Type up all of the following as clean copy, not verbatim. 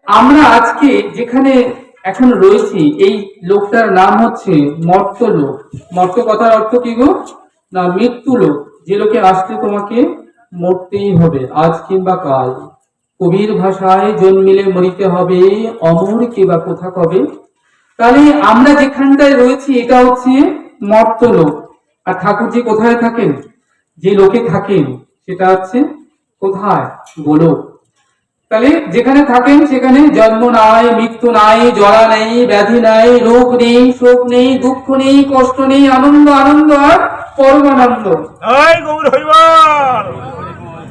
আমরা আজকে যেখানে এখন রয়েছি, এই লোকটার নাম হচ্ছে মর্ত লোক। মর্ত কথার অর্থ কি গো? না, মৃত্যু লোক। যে লোকে আসলে তোমাকে মরতেই হবে, আজ কিংবা কাল। কবির ভাষায় জন্মিলে মরিতে হবে, অমর কে বা কোথা কবে। তাহলে আমরা যেখানটায় রয়েছি এটা হচ্ছে মর্ত লোক। আর ঠাকুরজি কোথায় থাকেন? যে লোকে থাকেন সেটা হচ্ছে কোথায়? গোলক। তাহলে যেখানে থাকেন সেখানে জন্ম নাই, মৃত্যু নাই, জরা নেই, ব্যাধি নাই, রোগ নেই, শোক নেই, দুঃখ নেই, কষ্ট নেই, আনন্দ আনন্দ আর পরমানন্দ।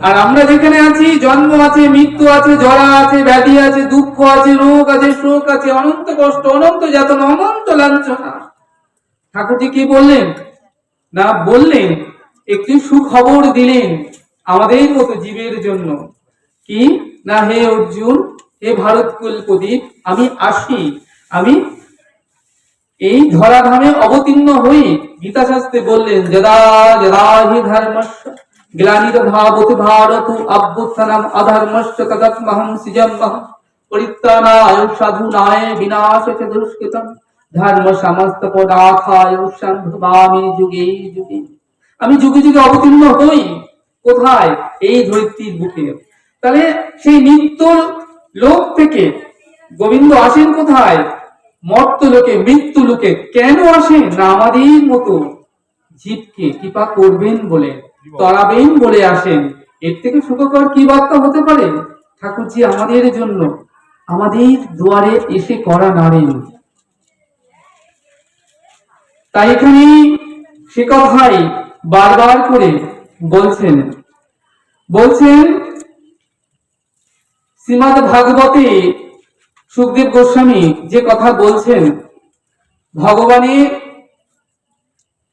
আর আমরা যেখানে আছি জন্ম আছে, মৃত্যু আছে, জরা আছে, ব্যাধি আছে, দুঃখ আছে, রোগ আছে, শোক আছে, অনন্ত কষ্ট, অনন্ত যাতনা, অনন্ত লাঞ্ছনা। ঠাকুরজি কি বললেন? না, বললেন একটি সুখবর দিলেন আমাদের মতো জীবের জন্য। কি না, হে অর্জুন, হে ভারতকুল প্রদীপ, আমি আসি, আমি এই ধরাধামে অবতীর্ণ হই। গীতা শাস্ত্রে বললেন যদা যদা হি ধর্মস্য গ্লানির্ভাবতি ভারত অভ্যুত্থানম অধর্মস্য তদাত্মহং সৃজম্যহং পরিত্রাণায় সাধুনায় বিনাশায় চ দুষ্কৃতম ধর্ম সমস্ত পদার্থায় সম্ভবামি যুগে যুগে। আমি যুগে যুগে অবতীর্ণ হই। কোথায়? এই ধরিত্রীর বুকে। তাহলে সেই নিত্য লোক থেকে গোবিন্দ আসেন কোথায়? মর্ত লোকে, মৃত্যু লোকে। কেন আসেন? না আমাদের মতো জীবকে কৃপা করবেন বলে, তরাবেন বলে আসেন। এর থেকে সুখকর কি বার্তা হতে পারে? ঠাকুরজি আমাদের জন্য আমাদের দুয়ারে এসে করা নাড়েন। তাই এখানে সে কথাই বারবার করে বলছেন। শ্রীমদ্ ভাগবতে সুখদেব গোস্বামী যে কথা বলছেন, ভগবানের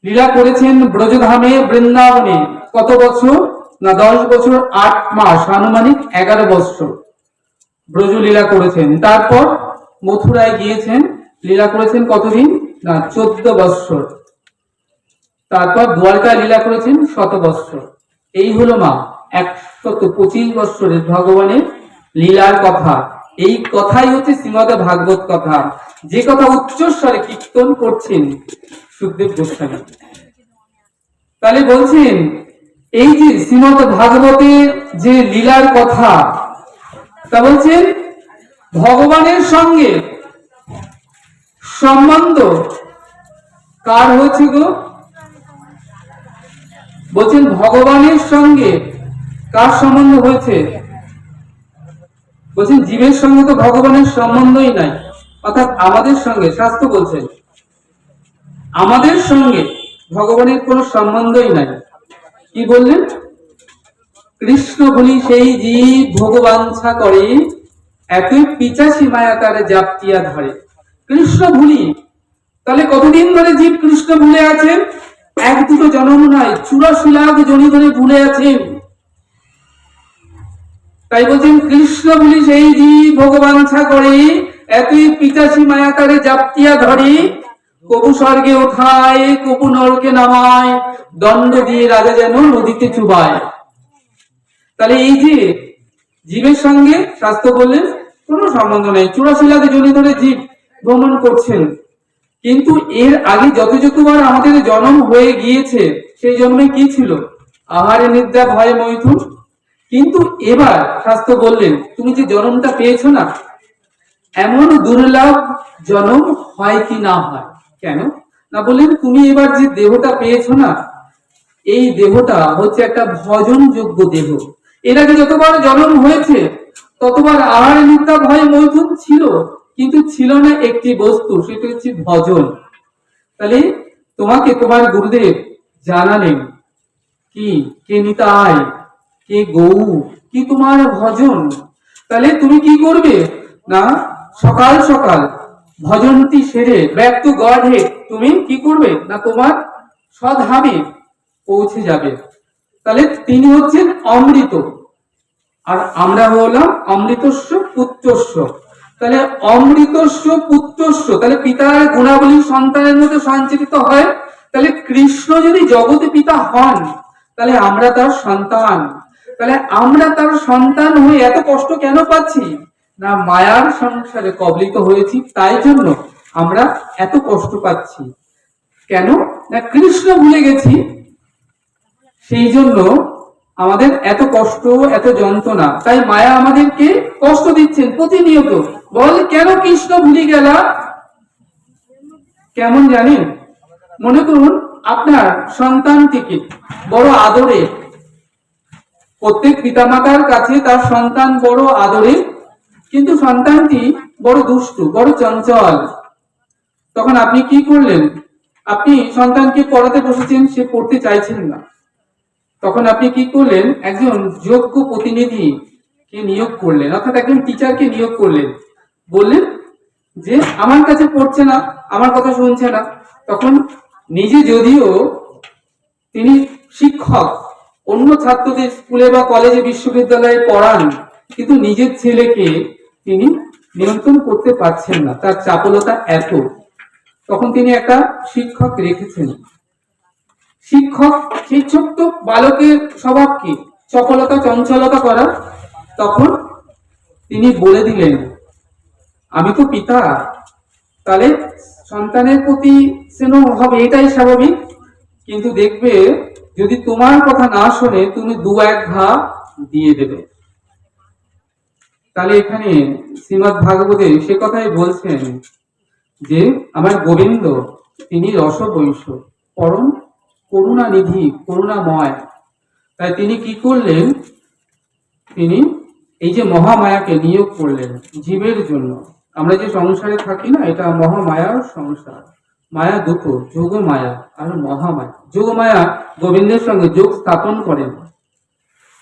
লীলা করেছেন ব্রজধামে, বৃন্দাবনে। কত বছর? না 10 বছর 8 মাস, আনুমানিক 11 বছর ব্রজ লীলা করেছেন। তারপর মথুরায় গিয়েছেন, লীলা করেছেন কতদিন? না 14 বছর। তারপর দ্বারকায় লীলা করেছেন 100 বছর। এই হলো মা 125 বছরের ভগবানের লীলার কথা। এই কথাই হচ্ছে শ্রীমদ্ ভাগবত কথা, যে কথা উচ্চস্বরে কীর্তন করছেন সুখদেব গোস্বামী। তাহলে বলছেন এই যে শ্রীমদ্ ভাগবতের যে লীলার কথা, তা বলছেন ভগবানের সঙ্গে সম্বন্ধ কার হয়েছে গো? বলছেন ভগবানের সঙ্গে কার সম্বন্ধ হয়েছে? বলছেন জীবের সঙ্গে তো ভগবানের সম্বন্ধই নাই, অর্থাৎ আমাদের সঙ্গে। শাস্ত্র বলছেন আমাদের সঙ্গে ভগবানের কোনো সম্বন্ধই নাই। কি বললেন? কৃষ্ণ বলি সেই জীব ভগবাঞ্ছা করে, একই পিচাসী মায়া তারে জাপটিয়া ধরে। কৃষ্ণ ভুলি। তাহলে কতদিন ধরে জীব কৃষ্ণ ভুলে আছেন? 1-2 জন্ম নয়, 84 লাখ জনি ধরে ভুলে আছেন। তাই বলছেন কৃষ্ণ বলি সেই জীব ভগবাঞ্ছা করে, একই পিচাসী মায়া তারে জাপটিয়া ধরে। কবু স্বর্গে ওঠায়, কবু নরকে নামায়, দণ্ড দিয়ে রাজা যেন নদীতে চুবায়। তাহলে এই যে জীবের সঙ্গে শাস্ত্র বললেন কোনো সম্বন্ধ নেই। 84 লাখ জনি ধরে জীব ভ্রমণ করছেন। কিন্তু এর আগে যতবার আমাদের জন্ম হয়ে গিয়েছে, সেই জন্মে কি ছিল? আহারে নিদ্রা ভয়ে মৈথুন। কিন্তু এবার শাস্ত্র বললেন তুমি যে জন্মটা পেয়েছো না, এমন দুর্লভ জন্ম হয় কি না হয়। কেন না বললেন তুমি এবার যে দেহটা পেয়েছো না, এই দেহটা হচ্ছে একটা ভজন যোগ্য দেহ। এর আগে যতবার জন্ম হয়েছে ততবার আহার নিদ্রা ভয় মৈথুন ছিল, কিন্তু ছিল না একটি বস্তু, সেটা হচ্ছে ভজন। তাহলে তোমাকে তোমার গুরুদেব জানালেন কি? কে নিতাই, কে গৌ, কি তোমার ভজন। তাহলে তুমি কি করবে? না সকাল সকাল ভজনটি সেরে ব্যাক টু গড হেড তুমি কি করবে? না তোমার স্বধামে পৌঁছে যাবে। তাহলে তিনি হচ্ছেন অমৃত, আর আমরা হলাম অমৃতস্য পুত্রস্য। তাহলে অমৃতস্য পুত্রস্য, তাহলে পিতার গুণাবলী সন্তানের মধ্যে সঞ্চারিত হয়। তাহলে কৃষ্ণ যদি জগতে পিতা হন, তাহলে আমরা তার সন্তান। তাহলে আমরা তার সন্তান হয়ে এত কষ্ট কেন পাচ্ছি? না মায়ার সংসারে কবলিত হয়েছি, তাই জন্য আমরা এত কষ্ট পাচ্ছি। কেন না কৃষ্ণ ভুলে গেছি, সেই জন্য আমাদের এত কষ্ট, এত যন্ত্রণা। তাই মায়া আমাদেরকে কষ্ট দিচ্ছেন প্রতিনিয়ত। বল কেন কৃষ্ণ ভুলে গেলা? কেমন জানেন? মনে করুন আপনার সন্তানটিকে বড় আদরের, প্রত্যেক পিতামাতার কাছে তার সন্তান বড় আদরের, কিন্তু সন্তানটি বড় দুষ্টু, বড় চঞ্চল। তখন আপনি কি করলেন? আপনি সন্তানকে পড়াতে বসেছেন, সে পড়তে চাইছেন না। তখন আপনি কি করলেন? একজন যোগ্য প্রতিনিধি কে নিয়োগ করলেন, অর্থাৎ একজন টিচারকে নিয়োগ করলেন। বললেন যে আমার কাছে পড়ছে না, আমার কথা শুনছে না। তখন নিজে যদিও তিনি শিক্ষক, অন্য ছাত্রদের স্কুলে বা কলেজে বিশ্ববিদ্যালয়ে পড়ান, কিন্তু নিজের ছেলেকে তিনি নিয়ন্ত্রণ করতে পারছেন না, তার চাপলতা এত। তখন তিনি একটা শিক্ষক রেখেছেন। শিক্ষক সেই ছোট্ট বালকের স্বভাব কি? চপলতা, চঞ্চলতা করা। তখন তিনি বলে দিলেন, আমি তো পিতা, তাহলে সন্তানের প্রতি স্নেহ হবে, এটাই স্বাভাবিক। কিন্তু দেখবে যদি তোমার কথা না শোনে, তুমি দু এক ঘা দিয়ে দেবে। তাহলে এখানে শ্রীমদ্ ভাগবতে সে কথাই বলছেন যে আমার গোবিন্দ তিনি রসবৈষ, পরম করুণানিধি, করুণাময়। তাই তিনি কি করলেন? তিনি এই যে মহামায়াকে নিয়োগ করলেন জীবের জন্য। আমরা যে সংসারে থাকি না, এটা মহামায়ার সংসার। মায়া দুটো, যোগ মায়া আর মহামায়া। যোগ মায়া গোবিন্দের সঙ্গে যোগ স্থাপন করেন,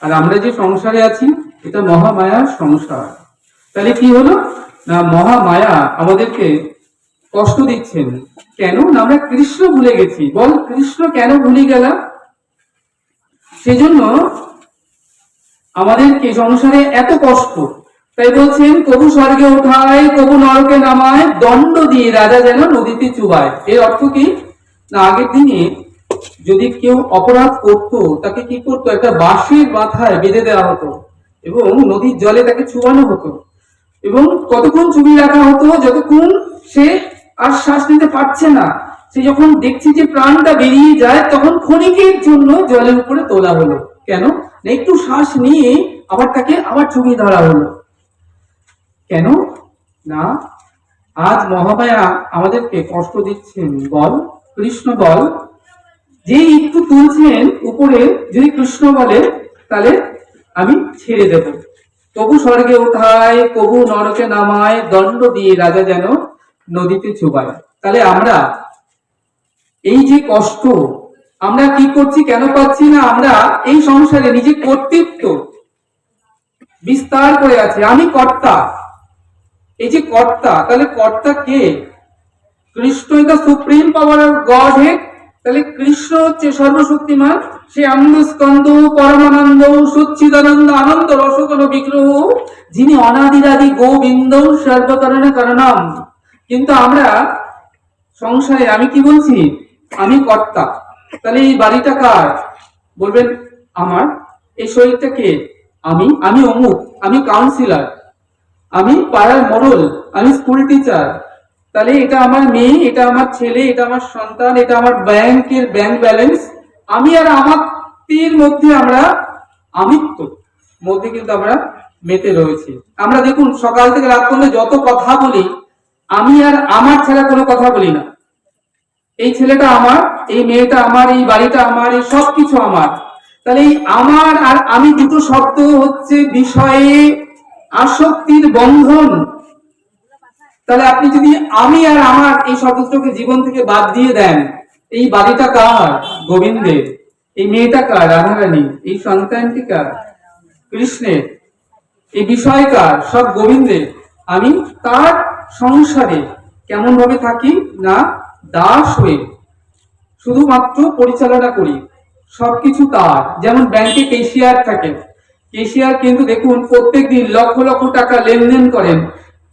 আর আমরা যে সংসারে আছি এটা মহামায়ার সংসার। তাহলে কি হলো না মহামায়া আমাদেরকে কষ্ট দিচ্ছেন। কেন না আমরা কৃষ্ণ ভুলে গেছি। বল কৃষ্ণ কেন ভুলে গেলাম? সেজন্য আমাদেরকে সংসারে এত কষ্ট। তাই বলছেন কবু স্বর্গে ওঠায়, কবু নরকে নামায়, দণ্ড দিয়ে রাজা যেন নদীতে চুবায়। এর অর্থ কি না আগের দিনে যদি কেউ অপরাধ করত, তাকে কি করতো? একটা বাঁশের মাথায় বেঁধে দেওয়া হতো এবং নদীর জলে তাকে চুবানো হতো। এবং কতক্ষণ চুবিয়ে রাখা হতো? যতক্ষণ সে আর শ্বাস নিতে পারছে না, সে যখন দেখছে যে প্রাণটা বেরিয়ে যায়, তখন ক্ষণিকের জন্য জলের উপরে তোলা হলো। কেন না একটু শ্বাস নিয়ে আবার তাকে আবার চুবিয়ে ধরা হলো। কেন না আজ মহামায়া আমাদেরকে কষ্ট দিচ্ছেন। বল কৃষ্ণ বল, যে একটু তুলছেন উপরে, যদি কৃষ্ণ বলে তাহলে আমি ছেড়ে দেব। কবু স্বর্গে ওঠায়, কবু নরকে নামায়, দণ্ড দিয়ে রাজা যেন নদীতে চুবায়। তাহলে আমরা এই যে কষ্ট আমরা কি করছি, কেন পাচ্ছি না? আমরা এই সংসারে নিজে কর্তৃত্ব বিস্তার করে আছে। আমি কর্তা, এই যে কর্তা, তাহলে কর্তা কে? Krishna is the supreme power of Godhead. তাহলে কৃষ্ণ হচ্ছে সর্বশক্তিমান, সে আনন্দ স্কন্দ, পরমানন্দ, সচ্চিদানন্দ, আনন্দ রসকল বিগ্রহ, যিনি অনাদিরাদি গোবিন্দ সর্বকারণে কারণম। কিন্তু আমরা সংসারে আমি কি বলছি? আমি কর্তা। তাহলে এই বাড়িটা কার? বলবেন আমার। এই শরীরটা কে? আমি অমুক, আমি কাউন্সিলর, আমি পাড়ার মোড়ল, আমি স্কুল টিচার। তাহলে এটা আমার মেয়ে, এটা আমার ছেলে, এটা আমার সন্তান, এটা আমার ব্যাংকের ব্যাংক ব্যালেন্স। আমি আর আমাদের মধ্যে আমরা আমিত্ব মধ্যে কিন্তু আমরা মেতে রয়েছি। আমরা দেখুন সকাল থেকে রাত পর্যন্ত যত কথা বলি, আমি আর আমার ছাড়া কোনো কথা বলি না। এই ছেলেটা আমার, এই মেয়েটা আমার, এই বাড়িটা আমার, এই সব কিছু আমার। তাহলে এই আমার আর আমি দুটো শব্দ হচ্ছে বিষয়ে আসক্তির বন্ধন। তাহলে আপনি যদি আমি আর আমার এই শব্দটাকে জীবন থেকে বাদ দিয়ে দেন, এই বাড়িটা কার? গোবিন্দের। এই মেয়েটা কার? রাধারানী। এই সন্তানটি কার? কৃষ্ণের। এই বিষয় কার? সব গোবিন্দের। আমি তার সংসারে কেমন ভাবে থাকি না দাস হয়ে শুধুমাত্র পরিচালনা করি, সবকিছু তার। যেমন ব্যাংকে ক্যাশিয়ার থাকে, ক্যাশিয়ার কিন্তু দেখুন প্রত্যেকদিন লক্ষ লক্ষ টাকা লেনদেন করেন,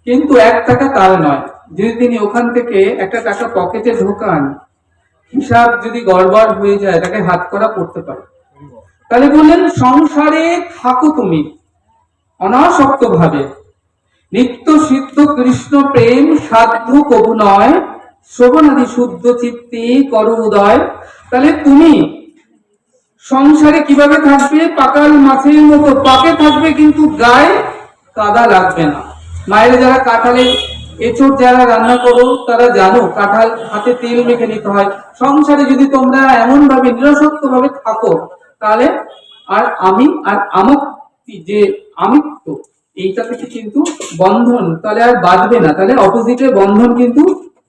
কিন্তু 1 টাকা তার নয়। যদি তিনি ওখান থেকে একটা টাকা পকেটে ঢোকান, হিসাব যদি গড়বড় হয়ে যায়, তাকে হাত করা পড়তে পারে। তাহলে বললেন সংসারে থাকো তুমি অনাসক্ত ভাবে, নিত্য সিদ্ধ কৃষ্ণ প্রেম সাধু কবু নয়, শ্রবণাদি শুদ্ধ চিত্তে কর উদয়। তাহলে তুমি সংসারে কিভাবে থাকবে? পাকাল মাছের মতো পাকে থাকবে, কিন্তু গায়ে কাদা লাগবে না। মায়েরা যারা কাঁঠালের এঁচড় যারা রান্না করো তারা জানো কাঁঠাল হাতে তেল মেখে নিতে হয়। সংসারে যদি তোমরা এমন ভাবে নিরসক্ত ভাবে থাকো, তাহলে আর আমি আর আমক যে আমিত্ব এইটা থেকে কিন্তু বন্ধন তাহলে আর বাঁধবে না, তাহলে অপোজিটে বন্ধন কিন্তু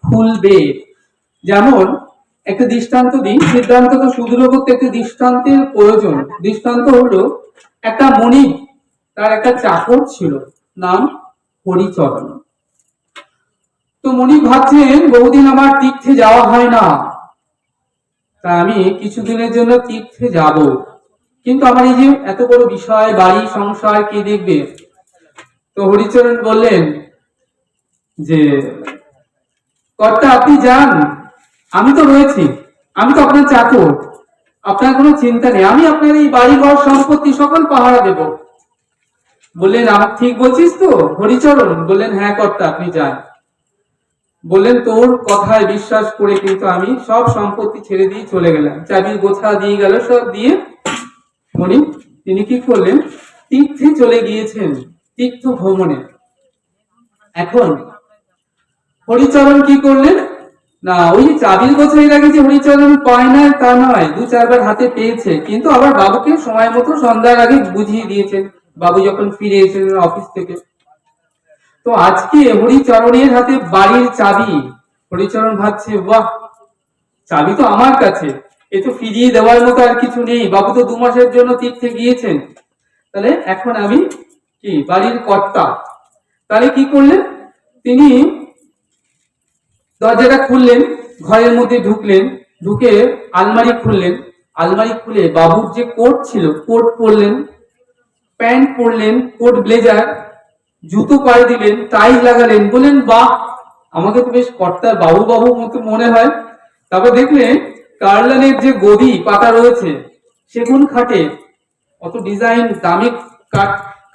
খুলবে। যেমন একটা দৃষ্টান্ত দিই, সিদ্ধান্ত তো সুদূর করতে একটি দৃষ্টান্তের প্রয়োজন। দৃষ্টান্ত হলো একটা মণিক, তার একটা চাকর ছিল, নাম হরিচরণ। তো মণিক ভাবছেন বহুদিন আমার তীর্থে যাওয়া হয় না, তা আমি কিছুদিনের জন্য তীর্থে যাব, কিন্তু আমার এই যে এত বড় বিষয় বাড়ি সংসার কে দেখবে? তো হরিচরণ বললেন যে কর্তা আপনি যান, আমি তো রয়েছি, আমি তো আপনার চাকর, আপনার কোনো চিন্তা নেই, আমি আপনার এই বাড়ি ঘর সম্পত্তি সকল পাহারা দেব। বললেন আমার ঠিক বলছিস তো হরিচরণ? বললেন হ্যাঁ কর্তা আপনি যান। বললেন তোর কথায় বিশ্বাস করে কিন্তু আমি সব সম্পত্তি ছেড়ে দিয়ে চলে গেলাম, চাবির গোছা দিয়ে গেল, সব দিয়ে মনি তিনি কি করলেন? তীর্থে চলে গিয়েছেন, তীর্থ ভ্রমণে। এখন হরিচরণ কি করলেন না, ওই যে চাবির গোছাই লাগে যে হরিচরণ পায় না তা নয়, দু চারবার হাতে পেয়েছে, কিন্তু আবার বাবুকে সময় মতো সন্ধ্যার আগে বুঝিয়ে দিয়েছেন, বাবু যখন ফিরে এসেছেন অফিস থেকে। তো আজকে হরিচরণের হাতে বাড়ির চাবি। হরিচরণ ভাবছে বাহ, চাবি তো আমার কাছে, এ তো ফিরিয়ে দেওয়ার মতো আর কিছু নেই, বাবু তো 2 মাসের জন্য তীর্থে গিয়েছেন, তাহলে এখন আমি কি বাড়ির কর্তা। তাহলে কি করলেন তিনি? দরজাটা খুললেন, ঘরের মধ্যে ঢুকলেন, ঢুকে আলমারি খুললেন, আলমারি খুলে বাবুর যে কোট ছিল কোট পরলেন, প্যান্ট পরলেন, কোট ব্লেজার, জুতো পায়ে দিলেন, টাই লাগালেন, বললেন বাহ, আমাকে তো বেশ কর্তার বাবু বাবু মতো মনে হয়। তারপর দেখলেন কার্লানের যে গদি পাতা রয়েছে সেগুন খাটে, অত ডিজাইন দামি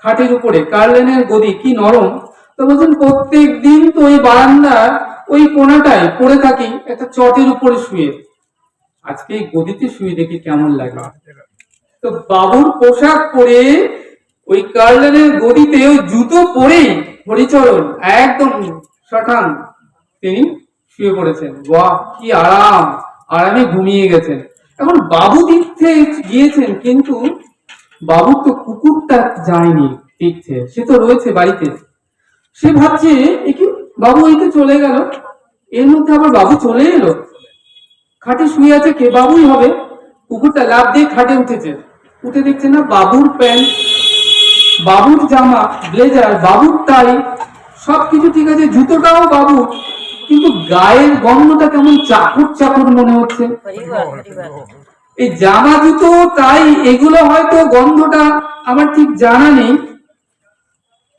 খাটের উপরে কার্লানের গদি কি নরম। তো বলছেন প্রত্যেক দিন তো ওই বারান্দা ওই কোনাটায় পড়ে থাকি একটা চটের উপরে শুয়ে, আজকে এই গদিতে শুয়ে দেখি কেমন লাগে। তো বাবুর পোশাক পরে ওই কার্লানের গদিতে ওই জুতো পরে হরিচরণ একদম শঠাং তিনি শুয়ে পড়েছেন। বাহ কি আরাম, আরামে ঘুমিয়ে গেছেন। এখন বাবু তীর্থে গিয়েছেন, কিন্তু বাবুর তো কুকুরটা যায়নি তীর্থে, সে তো রয়েছে বাড়িতে। সে ভাবছে এ কি, বাবু এই তো চলে গেল, এর মধ্যে আবার বাবু চলে এলো, খাটে শুয়ে আছে কে? বাবুই হবে। কুকুরটা লাফ দিয়ে খাটে উঠেছে, উঠে দেখছে না বাবুর প্যান্ট, বাবুর জামা, ব্লেজার, বাবুর টাই, সবকিছু ঠিক আছে, জুতোটাও বাবু, কিন্তু গায়ের গন্ধটা কেমন চাকর চাকর মনে হচ্ছে। এই জামা জুতো টাই এগুলো হয়তো গন্ধটা আমার ঠিক জানা নেই,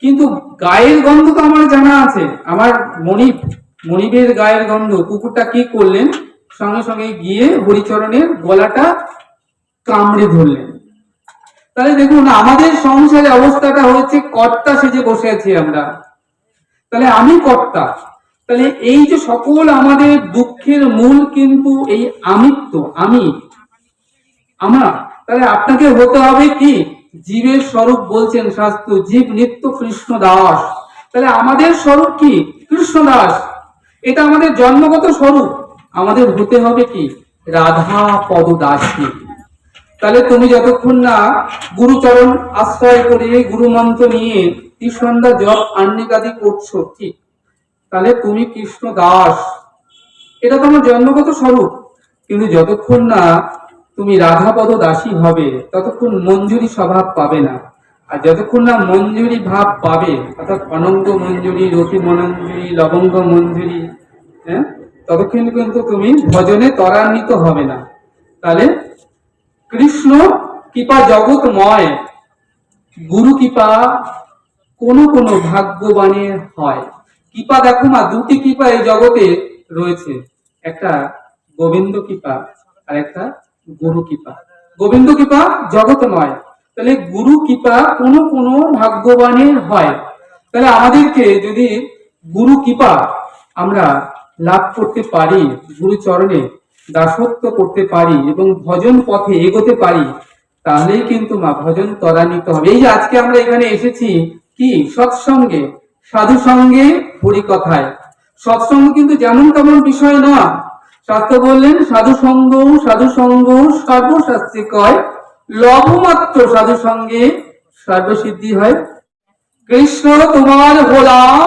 কিন্তু গায়ের গন্ধ তো আমার জানা আছে, আমার মনিবের গায়ের গন্ধ। কুকুরটা কি করলেন, সঙ্গে সঙ্গে গিয়ে হরিচরণের গলাটা কামড়ে ধরলেন। তাহলে দেখুন আমাদের সংসারে অবস্থাটা হচ্ছে কর্তা সেজে বসে আছি আমরা, তাহলে আমি কর্তা। তাহলে এই যে সকল আমাদের দুঃখের মূল কিন্তু এই আমিত্ব, আমি আমরা। তাহলে আপনাকে হতে হবে কি? জীবের স্বরূপ বলছেন শাস্ত্র, জীব নিত্য কৃষ্ণ দাস। তাহলে আমাদের স্বরূপ কি? কৃষ্ণ দাস, এটা আমাদের জন্মগত স্বরূপ। আমাদের হতে হবে কি? রাধা পদ দাসী। তাহলে তুমি যতক্ষণ না গুরুচরণ আশ্রয় করে গুরু মন্ত্র নিয়ে ত্রিসন্ধ্যা জপ আন্নিকাদি করছো, ঠিক, তাহলে তুমি কৃষ্ণ দাস, এটা তোমার জন্মগত স্বরূপ। কিন্তু যতক্ষণ না তুমি রাধাপদ দাসী হবে ততক্ষণ মঞ্জুরি স্বভাব পাবে না। আর যতক্ষণ না মঞ্জুরি ভাব পাবে, অর্থাৎ অনঙ্গ মঞ্জুরি, রতি মঞ্জুরি, লবঙ্গ মঞ্জুরি, হ্যাঁ, ততক্ষণ কিন্তু তুমি ভজনে ত্বরান্বিত হবে না। তাহলে কৃষ্ণ কৃপা জগৎময়, গুরু কৃপা কোন কোন ভাগ্যবানের হয়। কৃপা দেখো মা, দুটি কৃপা এই জগতে রয়েছে, একটা গোবিন্দ কৃপা আর একটা গুরু কৃপা। গোবিন্দ কৃপা জগৎময়, তাহলে গুরু কৃপা কোন কোন ভাগ্যবানের হয়। তাহলে আমাদেরকে যদি গুরু কৃপা আমরা লাভ করতে পারি, গুরু চরণে দাসত্ব করতে পারি এবং ভজন পথে এগোতে পারি, তাহলেই কিন্তু মা ভজন ত্বরান্বিত হবে। এই যে আজকে আমরা এখানে এসেছি কি সৎসঙ্গে, সাধু সঙ্গে, হরি কথায়। সৎসঙ্গ কিন্তু যেমন তেমন বিষয় না। শাস্ত্র বললেন সাধু সঙ্গ সর্বশাস্ত্রে কয়, লবমাত্র সাধু সঙ্গে সর্বসিদ্ধি হয়। কৃষ্ণ তোমার হলাম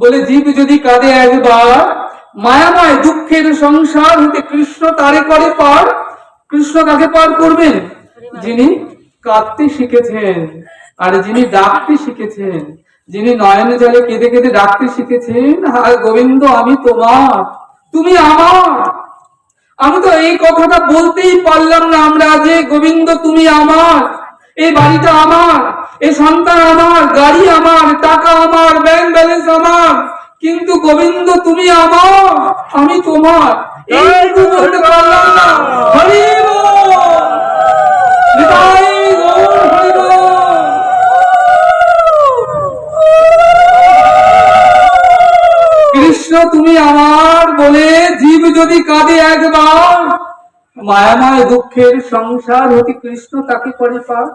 বলে জীব যদি কাঁদে একবার, মায়াময় দুঃখের সংসার হতে কৃষ্ণ তারে করে পার। কৃষ্ণ কাকে পার করবেন? যিনি কাঁদতে শিখেছেন, আর যিনি ডাকতে শিখেছেন, যিনি নয়ন জলে কেঁদে কেঁদে ডাকতে শিখেছেন, হায় গোবিন্দ আমি তোমার, তুমি আমার। আমি তো এই কথাটা বলতেই পারলাম না আমরা যে গোবিন্দ তুমি আমার, এই বাড়িটা আমার, এই সন্তান আমার, গাড়ি আমার, টাকা আমার, ব্যাংক ব্যালেন্স আমার, কিন্তু গোবিন্দ তুমি আমার, আমি তোমার, এইটুকু বলতে পারলাম না। হরি বল, হৃদয় গৌর হরি বল। কৃষ্ণ তুমি আমার বলে জীব যদি কাঁদে একবার, মায়াময় দুঃখের সংসার হতে কৃষ্ণ তাকে করে পার।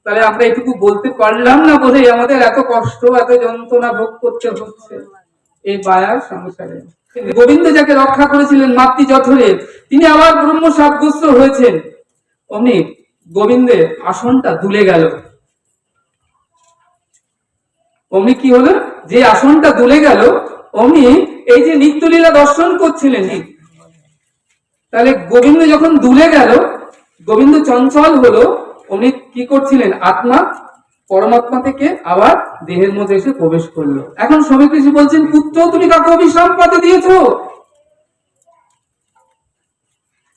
তাহলে আমরা এটুকু বলতে পারলাম না বলে আমাদের এত কষ্ট, এত যন্ত্রণা ভোগ করতে হচ্ছে এই মায়ার সংসারে। গোবিন্দ যাকে রক্ষা করেছিলেন মাতৃ জঠরে, তিনি আবার ব্রহ্ম সাব্যস্ত হয়েছেন। অমনি গোবিন্দের আসনটা দুলে গেল। অমনি কি হলো? যে আসনটা দুলে গেল, অমনি এই যে নিত্যলীলা দর্শন করছিলেন, তাহলে গোবিন্দ যখন দুলে গেল, গোবিন্দ চঞ্চল হলো, উনি কি করছিলেন? আত্মা পরমাত্মা থেকে আবার দেহের মধ্যে এসে প্রবেশ করলো। এখন স্বামী কৃষ্ণ বলছেন, পুত্র তুমি কাকে অভিশাপ পাতে দিয়েছো?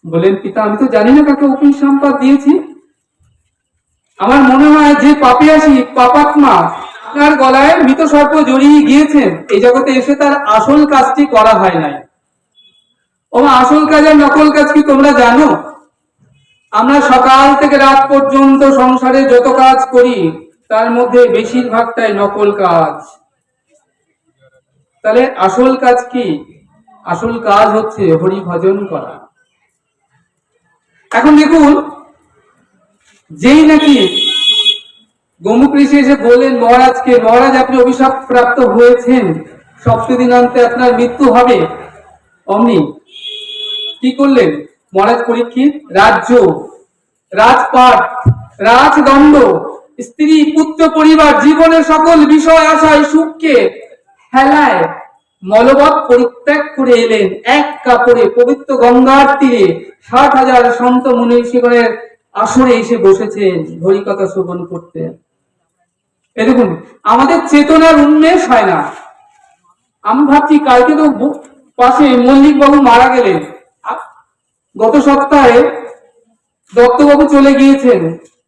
বলেন, পিতা আমি তো জানি না কাকে অভিসম্পাদ দিয়েছি। আমার মনে হয় যে পাপিয়াসী পাপাত্মা তার গলায় মৃত সর্প জড়িয়ে গিয়েছেন, এই জগতে এসে তার আসল কাজটি করা হয় নাই। ও আসল কাজ আর নকল কাজ কি তোমরা জানো? আমরা সকাল থেকে রাত পর্যন্ত সংসারে যত কাজ করি তার মধ্যে বেশিরভাগটাই নকল কাজ। তাহলে আসল কাজ কি? আসল কাজ হচ্ছে হরি ভজন করা। এখন দেখুন, যেই নাকি গোমুখ ঋষি এসে বললেন মহারাজকে, মহারাজ আপনি অভিশাপ প্রাপ্ত হয়েছেন, সপ্তদিনান্তে আপনার মৃত্যু হবে। অমনি কি করলেন মহারাজ পরীক্ষিত? রাজ্য, রাজপাট, রাজদণ্ড, স্ত্রী, পুত্র, পরিবার, জীবনের সকল বিষয় আশায় সুখকে হেলায় মলবৎ পরিত্যাগ করে এলেন এক কাপড়ে পবিত্র গঙ্গার তীরে। 60,000 সন্ত মুনীষীগণের আসরে এসে বসেছেন হরিকথা শ্রবণ করতে। এই দেখুন, আমাদের চেতনার উন্মেষ হয় না। আমি ভাবছি কালকে তো পাশে মল্লিক বাবু মারা গেলেন, গত সপ্তাহে দত্তবাবু চলে গিয়েছেন,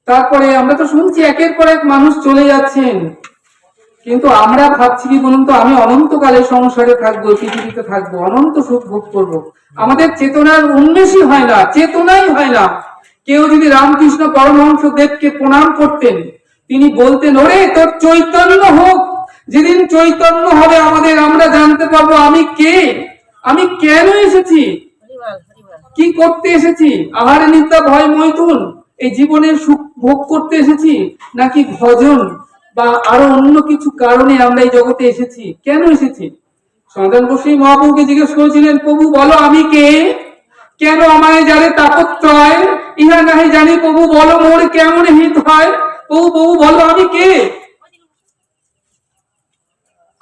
তারপরে আমরা তো শুনছি একের পর এক মানুষ চলে যাচ্ছেন, কিন্তু আমরা ভাবছি কি বলুন তো, আমি অনন্তকালে সংসারে থাকবো, পৃথিবীতে থাকবো, অনন্ত সুখ ভোগ করবো। আমাদের চেতনার উন্মেষই হয় না, চেতনাই হয় না। কেউ যদি রামকৃষ্ণ পরমহংস দেবকে প্রণাম করতেন, তিনি বলতেন, ওরে তোর চৈতন্য হোক। যেদিন চৈতন্য হবে আমাদের, আমরা জানতে পারবো আমি কে, আমি কেন এসেছি, কি করতে এসেছি। আহার নিদ্রা ভয় মৈথুন এই জীবনের সুখ ভোগ করতে এসেছি, নাকি ভজন বা আরো অন্য কিছু কারণে আমরা এই জগতে এসেছি, কেন এসেছি? সনাতন গোস্বামী মহাপ্রভুকে জিজ্ঞেস করেছিলেন, প্রভু বলো আমি কে, কেন আমায় যারে তাপত্রয়, ইহা নাহি জানি প্রভু বলো মোর কেমন হিত হয়। প্রভু প্রভু বলো আমি কে,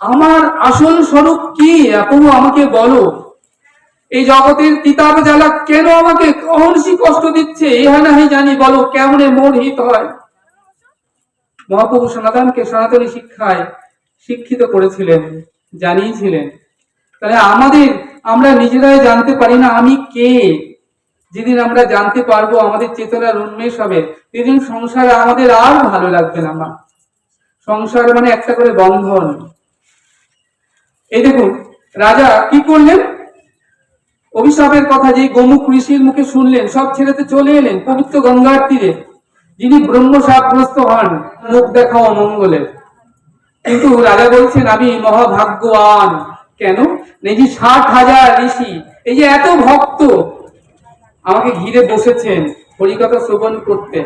আমার আসল স্বরূপ কি, প্রভু আমাকে বলো। এই জগতের তিতাব জ্বালা কেন আমাকে অহর্ষি কষ্ট দিচ্ছে, ইহা নাহি জানি বলো কেমনে মোর হিত হয়। মহাপ্রভু সনাতনকে সনাতনী শিক্ষায় শিক্ষিত করেছিলেন, জানিয়েছিলেন। তাহলে আমরা নিজেরাই জানতে পারি না আমি কে। যেদিন আমরা জানতে পারবো, আমাদের চেতনার উন্মেষ হবে, সেদিন সংসারে আমাদের আর ভালো লাগবে না। আমার সংসার মানে একটা করে বন্ধন। এই দেখুন, রাজা কি করলেন? অভিশাপের কথা যে গোমুখ ঋষির মুখে শুনলেন, সব ছেড়েতে চলে এলেন পবিত্র গঙ্গার তীরে। যিনি ব্রহ্ম সাপগ্রস্ত হন, মুখ দেখা অমঙ্গলের। কিন্তু রাজা বলছেন আমি মহাভাগ্যবান। কেন? এই যে 60,000 ঋষি, এই যে এত ভক্ত আমাকে ঘিরে বসেছেন হরিকথা শ্রবণ করতে।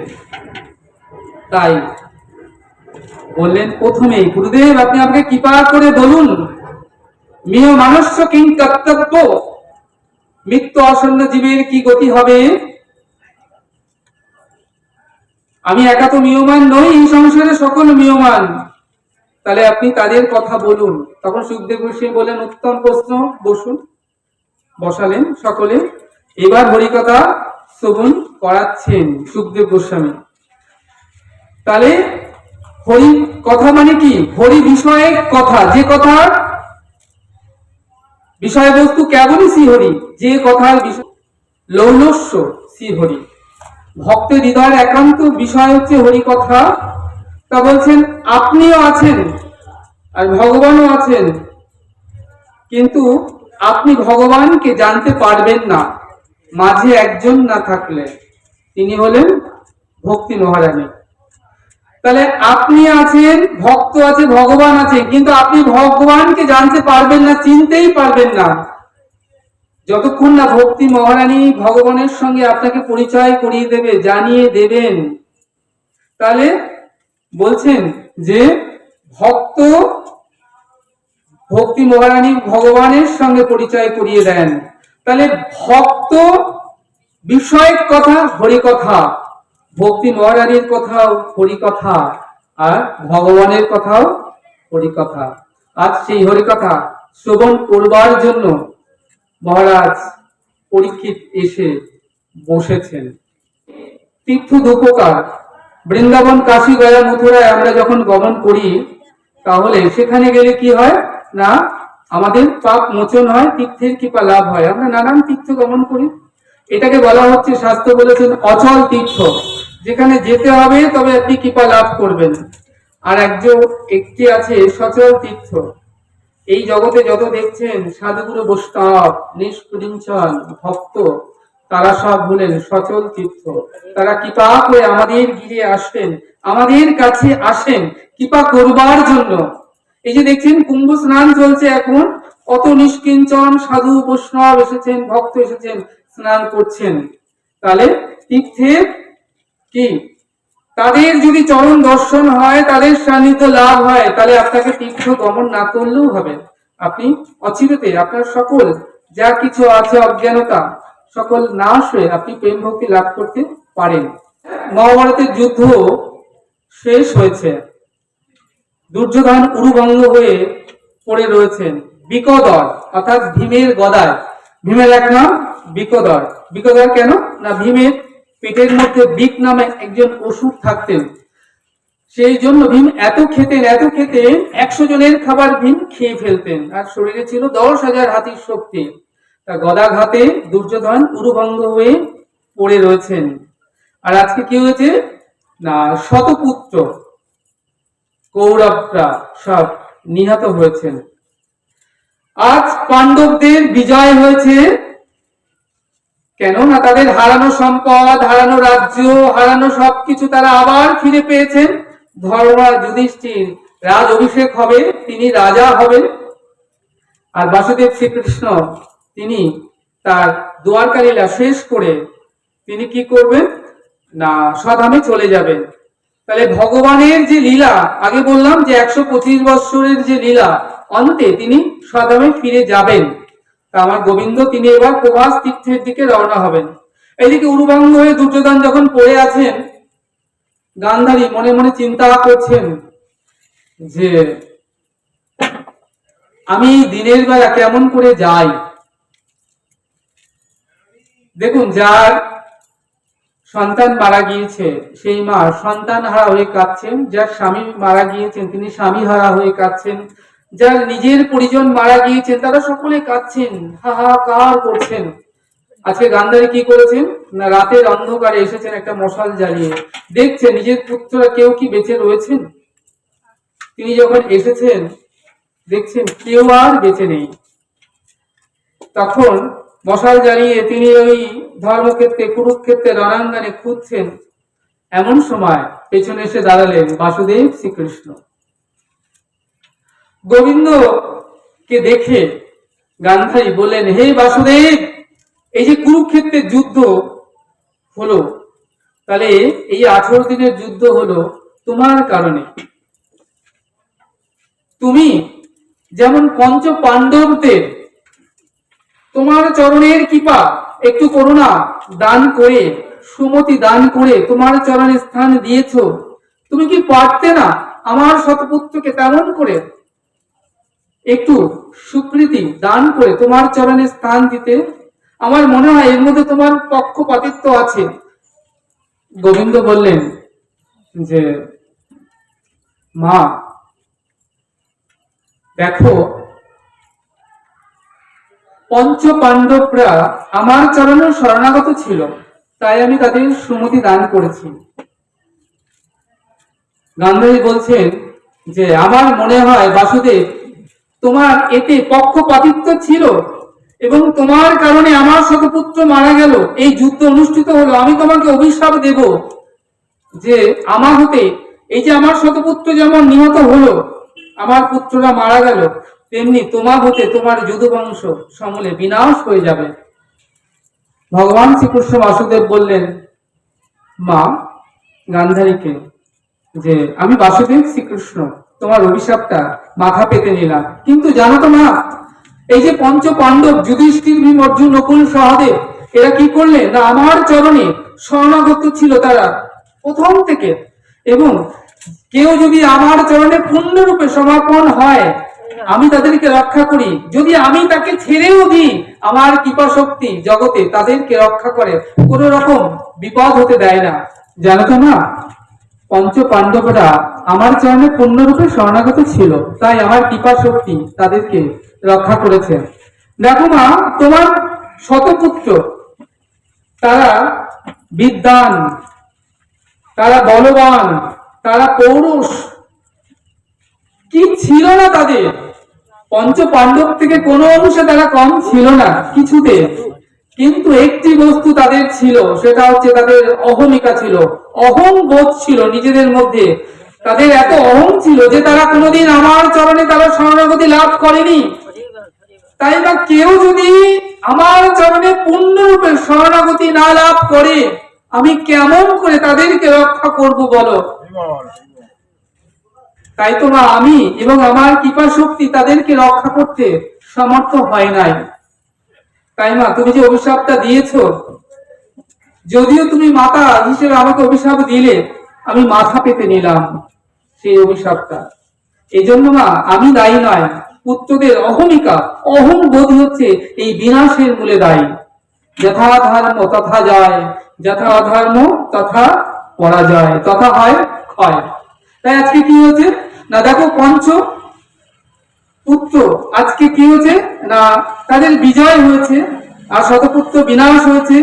তাই বললেন প্রথমেই, গুরুদেব আপনি আমাকে কৃপা করে বলুন, মিয় মানস্য কিং কর্তব্য, মৃত্যু আসন্ন জীবের কি গতি হবে? আমি একা তো মিয়মান নই, এই সংসারে সকল মিয়মান, তাহলে আপনি তাদের কথা বলুন। তখন সুখদেব গোস্বামী বলেন, উত্তম প্রশ্ন, বসুন। বসালেন সকলে। এবার হরিকথা শ্রবণ করাচ্ছেন সুখদেব গোস্বামী। তাহলে হরি কথা মানে কি? হরি বিষয়ে কথা, যে কথার বিষয়বস্তু কেবলই শ্রীহরি, যে কথার বিষয় লৌলস্য শ্রীহরি, ভক্তের হৃদয়ের একান্ত বিষয় হচ্ছে হরি কথা। তা বলছেন আপনিও আছেন আর ভগবানও আছেন, কিন্তু আপনি ভগবানকে জানতে পারবেন না মাঝে একজন না থাকলে, তিনি হলেন ভক্তি মহারানী। তাহলে আপনি আছেন, ভক্ত আছে, ভগবান আছে, কিন্তু আপনি ভগবানকে জানতে পারবেন না, চিনতেই পারবেন না যতক্ষণ না ভক্তি মহারানী ভগবানের সঙ্গে আপনাকে পরিচয় করিয়ে দেবে, জানিয়ে দেবেন। তাহলে বলছেন যে ভক্ত ভক্তি মহারানী ভগবানের সঙ্গে পরিচয় করিয়ে দেন। তাহলে ভক্ত বিষয়ক কথা হরিকথা, ভক্তি মহারানীর কথাও হরিকথা, আর ভগবানের কথাও হরিকথা। আজ সেই হরিকথা শ্রবণ করবার জন্য মহারাজ পরীক্ষিত এসে বসেছেন। তীর্থ উপকার, বৃন্দাবন, কাশী, গয়া, মথুরায় আমরা যখন গমন করি, তাহলে সেখানে গেলে কি হয় না, আমাদের পাপ মোচন হয়, তীর্থের কৃপা লাভ হয়। আমরা নানান তীর্থ গমন করি, এটাকে বলা হচ্ছে, শাস্ত্র বলেছেন অচল তীর্থ, যেখানে যেতে হবে তবে আপনি কৃপা লাভ করবেন। আর একটি আছে সচল তীর্থ। এই জগতে যত দেখছেন সাধুগুরু বৈষ্ণব নিষ্কিঞ্চন ভক্ত, তারা সব হলেন সচল তীর্থ। তারা কৃপা করে আমাদের ঘিরে আসেন, আমাদের কাছে আসেন কৃপা করবার জন্য। এই যে দেখছেন কুম্ভ স্নান চলছে এখন, কত নিষ্কিঞ্চন সাধু বৈষ্ণব এসেছেন, ভক্ত এসেছেন, স্নান করছেন। তাহলে তীর্থের কি, তাদের যদি চরণ দর্শন হয়, তাদের সান্নিধ্য লাভ হয়, তাহলে আপনাকে তীর্থ গমন না করলেও হবে। আপনি অচিরেতে আপনার সকল যা কিছু আছে অজ্ঞানতা সকল নাশ হয়ে আপনি প্রেম ভক্তি লাভ করতে পারেন। মহাভারতের যুদ্ধ শেষ হয়েছে, দুর্যোধন উরুভঙ্গ হয়ে পড়ে রয়েছেন। বিকদর অর্থাৎ ভীমের গদায়, ভীমের এক নাম বিকদর। বিকদর কেন না, ভীমের পেটের মধ্যে বিক নামে একজন অসুর থাকতেন, সেই জন্য ভীম এত খেতেন 100 জনের খাবার ভীম খেয়ে ফেলতেন, আর শরীরে ছিল 10,000 হাতির শক্তি। তা গদাঘাতে দুর্যোধন উরুভঙ্গ হয়ে পড়ে রয়েছেন। আর আজকে কি হয়েছে না, শতপুত্র কৌরবরা সব নিহত হয়েছেন। আজ পাণ্ডবদের বিজয় হয়েছে, কেন না তাদের হারানো সম্পদ, হারানো রাজ্য, হারানো সবকিছু তারা আবার ফিরে পেয়েছেন। ধর্মরাজ যুধিষ্ঠির রাজ অভিষেক হবে, তিনি রাজা হবেন। আর বাসুদেব শ্রীকৃষ্ণ তিনি তার দ্বারকা লীলা শেষ করে তিনি কি করবেন না, স্বধামে চলে যাবেন। তাহলে ভগবানের যে লীলা, আগে বললাম যে 125 বৎসরের যে লীলা, অন্তে তিনি স্বধামে ফিরে যাবেন। তা আমার গোবিন্দ তিনি এবার প্রভাস তীর্থের দিকে রওনা হবেন। এইদিকে উরুভঙ্গ হয়ে দুর্যোধন যখন পড়ে আছেন, গান্ধারী মনে মনে চিন্তা করছেন যে আমি দিনের বেলা কেমন করে যাই। দেখুন, যার সন্তান মারা গিয়েছে সেই মা সন্তান হারা হয়ে কাঁদছেন, যার স্বামী মারা গিয়েছেন তিনি স্বামী হারা হয়ে কাঁদছেন, যার নিজের পরিজন মারা গিয়েছেন তারা সকলে কাঁদছেন, হাহাকার করছেন। আজকে গান্ধারী কি করেছেন না, রাতের অন্ধকারে এসেছেন একটা মশাল জ্বালিয়ে, দেখছেন নিজের পুত্ররা কেউ কি বেঁচে রয়েছেন। তিনি যখন এসেছেন দেখছেন কেউ আর বেঁচে নেই। তখন মশাল জ্বালিয়ে তিনি ওই ধর্মক্ষেত্রে কুরুক্ষেত্রে রণাঙ্গনে খুঁজছেন। এমন সময় পেছনে এসে দাঁড়ালেন বাসুদেব শ্রীকৃষ্ণ। গোবিন্দকে দেখে গান্ধারী বললেন, হে বাসুদেব, এই যে কুরুক্ষেত্রের যুদ্ধ হলো, তাহলে এই 18 দিনের যুদ্ধ হলো তোমার কারণে। তুমি যেমন পঞ্চ পাণ্ডবদের তোমার চরণের কৃপা একটু করুণা দান করে, সুমতি দান করে তোমার চরণে স্থান দিয়েছো, তুমি কি পারতে না আমার শতপুত্রকে তেমন করে একটু স্বীকৃতি দান করে তোমার চরণে স্থান দিতে? আমার মনে হয় এর মধ্যে তোমার পক্ষপাতিত্ব আছে। গোবিন্দ বললেন যে, মা দেখো, পঞ্চ পাণ্ডবরা আমার চরণে শরণাগত ছিল, তাই আমি তাদের সুমতি দান করেছি। গান্ধারী বলছেন যে, আমার মনে হয় বাসুদেব, তোমার এতে পক্ষপাতিত্ব ছিল এবং তোমার কারণে আমার শতপুত্র মারা গেল, এই যুদ্ধ অনুষ্ঠিত হলো। আমি তোমাকে অভিশাপ দেব যে আমার হতে এই যে আমার শতপুত্র যেমন নিহত হলো, আমার পুত্ররা মারা গেল, তেমনি তোমার হতে তোমার যদুবংশ সমূলে বিনাশ হয়ে যাবে। ভগবান শ্রীকৃষ্ণ বাসুদেব বললেন মা গান্ধারীকে যে, আমি বাসুদেব শ্রীকৃষ্ণ তোমার অভিশাপটা মাথা পেতে নিলাম, কিন্তু জানো তো মা, এই যে পঞ্চ পাণ্ডব যুধিষ্ঠির, ভীম, অর্জুন, নকুল, সহদেব, এরা কি করলেন না আমার চরণে শরণাগত ছিল তারা প্রথম থেকে, এবং কেউ যদি আমার চরণে পূর্ণরূপে সমর্পণ হয়, আমি তাদেরকে রক্ষা করি। যদি আমি তাকে ছেড়েও দিই, আমার কৃপা শক্তি জগতে তাদেরকে রক্ষা করে, কোন রকম বিপদ হতে দেয় না। জানো তো না, পঞ্চ পাণ্ডবরা আমার চরণে পূর্ণরূপে শরণাগত ছিল, তাই আমার কৃপা শক্তি তাদেরকে রক্ষা করেছে। দেখো মা, তোমার শতপুত্র তারা বিদ্বান, তারা বলবান, তারা পৌরুষ, কি ছিল না তাদের? পঞ্চ পাণ্ডব থেকে কোনো অংশে তারা কম ছিল না কিছুতে, কিন্তু একটি বস্তু তাদের ছিল, সেটা হচ্ছে তাদের অহমিকা ছিল, অহং বোধ ছিল নিজেদের মধ্যে। তাদের এত অহং ছিল যে তারা কোনোদিন আমার চরণে তারা শরণাগতি লাভ করেনি। তাই না, কেউ যদি আমার চরণে পূর্ণরূপে শরণাগতি না লাভ করে, আমি কেমন করে তাদেরকে রক্ষা করব বলো? তাই তো মা, আমি এবং আমার কৃপা শক্তি তাদেরকে রক্ষা করতে সমর্থ হয় নাই। তাই মা, তুমি যে অভিশাপটা দিয়েছো, যদিও তুমি মাতা হিসেবে আমাকে অভিশাপ দিলে, আমি মাথা পেতে নিলাম সেই অভিশাপটা। এই জন্য মা, আমি দায়ী নয়, পুত্রদের অহমিকা, অহং বোধ হচ্ছে এই বিনাশের মূলে দায়ী। যথা ধর্ম তথা যায়, যথা অধর্ম তথা পরাজয়, তথা হয় ক্ষয়। তাই আজকে কি হয়েছে না, দেখো পঞ্চ পুত্র আজকে কি হয়েছে না, তাদের বিজয় হয়েছে আর শতপুত্র বিনাশ হয়েছে।